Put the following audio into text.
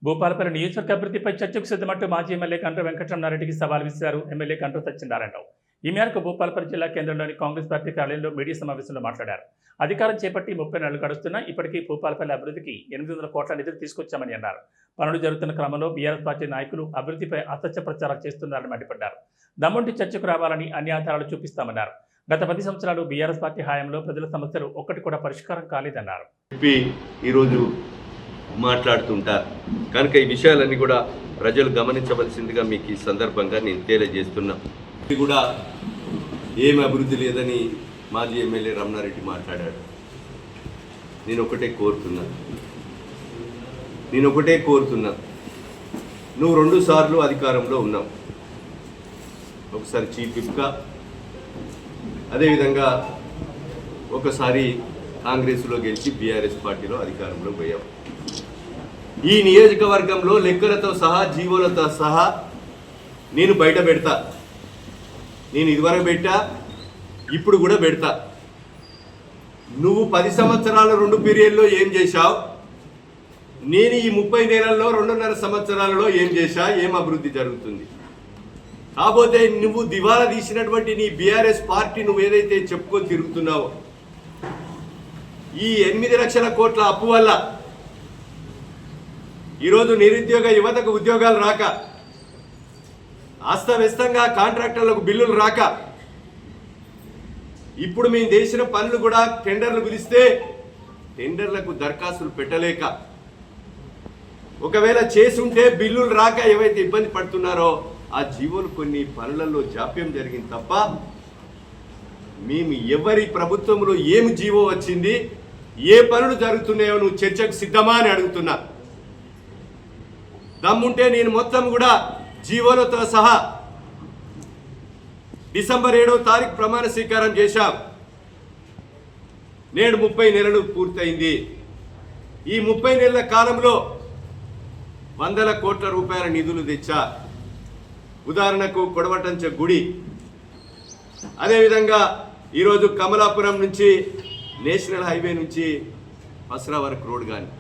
భూపాలపల్లి నియోజకవర్గ అభివృద్ధిపై చర్చకు సిద్ధమంటూ మాజీ ఎమ్మెల్యే కంట్ర వెంకటరమణారెడ్డికి సవాల్ విసిరారు ఎమ్మెల్యే కంట్ర సత్యనారాయణరావు. ఈ మేరకు భూపాలపల్లి జిల్లా కేంద్రంలోని కాంగ్రెస్ పార్టీ కార్యాలయంలో మీడియా సమావేశంలో మాట్లాడారు. అధికారం చేపట్టి 30 నెలలు గడుస్తున్నా ఇప్పటికీ భూపాలపల్లి అభివృద్ధికి 800 కోట్ల నిధులు తీసుకొచ్చామని అన్నారు. పనులు జరుగుతున్న క్రమంలో బీఆర్ఎస్ పార్టీ నాయకులు అభివృద్ధిపై అసత్య ప్రచారం చేస్తున్నారని మండిపడ్డారు. దమ్ముంటి చర్చకు రావాలని అన్ని ఆధారాలు చూపిస్తామన్నారు. గత 10 సంవత్సరాలు బీఆర్ఎస్ పార్టీ హయాంలో ప్రజల సమస్యలు ఒక్కటి కూడా పరిష్కారం కాలేదన్నారు. ఈరోజు మాట్లాడుతుంటారు కనుక ఈ విషయాలన్నీ కూడా ప్రజలు గమనించవలసిందిగా మీకు ఈ సందర్భంగా నేను తెలియజేస్తున్నా. ఇది కూడా ఏమి అభివృద్ధి లేదని మాజీ ఎమ్మెల్యే రమణారెడ్డి మాట్లాడాడు. నేను ఒకటే కోరుతున్నా నువ్వు 2 సార్లు అధికారంలో ఉన్నావు. ఒకసారి చీఫ్ విప్గా, అదేవిధంగా ఒకసారి కాంగ్రెస్లో గెలిచి బీఆర్ఎస్ పార్టీలో అధికారంలో పోయావు. ఈ నియోజకవర్గంలో లెక్కలతో సహా జీవోలతో సహా నేను బయట పెడతా. నేను ఇదివరకు పెట్టా, ఇప్పుడు కూడా పెడతా. నువ్వు 10 సంవత్సరాల 2 పీరియడ్లో ఏం చేశావు, నేను ఈ 30 నెలల్లో 2.5 సంవత్సరాలలో ఏం చేశా, ఏం అభివృద్ధి జరుగుతుంది. కాకపోతే నువ్వు దివాలా తీసినటువంటి నీ బీఆర్ఎస్ పార్టీ నువ్వు ఏదైతే చెప్పుకొని తిరుగుతున్నావో, ఈ 8 లక్షల కోట్ల అప్పు వల్ల ఈరోజు నిరుద్యోగ యువతకు ఉద్యోగాలు రాక, అస్తవ్యస్తంగా కాంట్రాక్టర్లకు బిల్లులు రాక, ఇప్పుడు మేము చేసిన పనులు కూడా టెండర్లు పిలిస్తే టెండర్లకు దరఖాస్తులు పెట్టలేక, ఒకవేళ చేసుంటే బిల్లులు రాక ఏవైతే ఇబ్బంది పడుతున్నారో ఆ జీవోలు కొన్ని పనులలో జాప్యం జరిగింది తప్ప మేము ఎవరి ప్రభుత్వంలో ఏమి జీవో వచ్చింది, ఏ పనులు జరుగుతున్నాయో నువ్వు చర్చకు సిద్ధమా అని అడుగుతున్నా. దమ్ముంటే నేను మొత్తం కూడా జీవోలతో సహా డిసెంబర్ 7వ తారీఖు ప్రమాణ స్వీకారం చేశాం. నేడు 30 నెలలు పూర్తయింది. ఈ 30 నెలల కాలంలో 100 కోట్ల రూపాయల నిధులు తెచ్చా. ఉదాహరణకు కొడవటంచ గుడి, అదేవిధంగా ఈరోజు కమలాపురం నుంచి నేషనల్ హైవే నుంచి పసరా వరకు రోడ్ కానీ,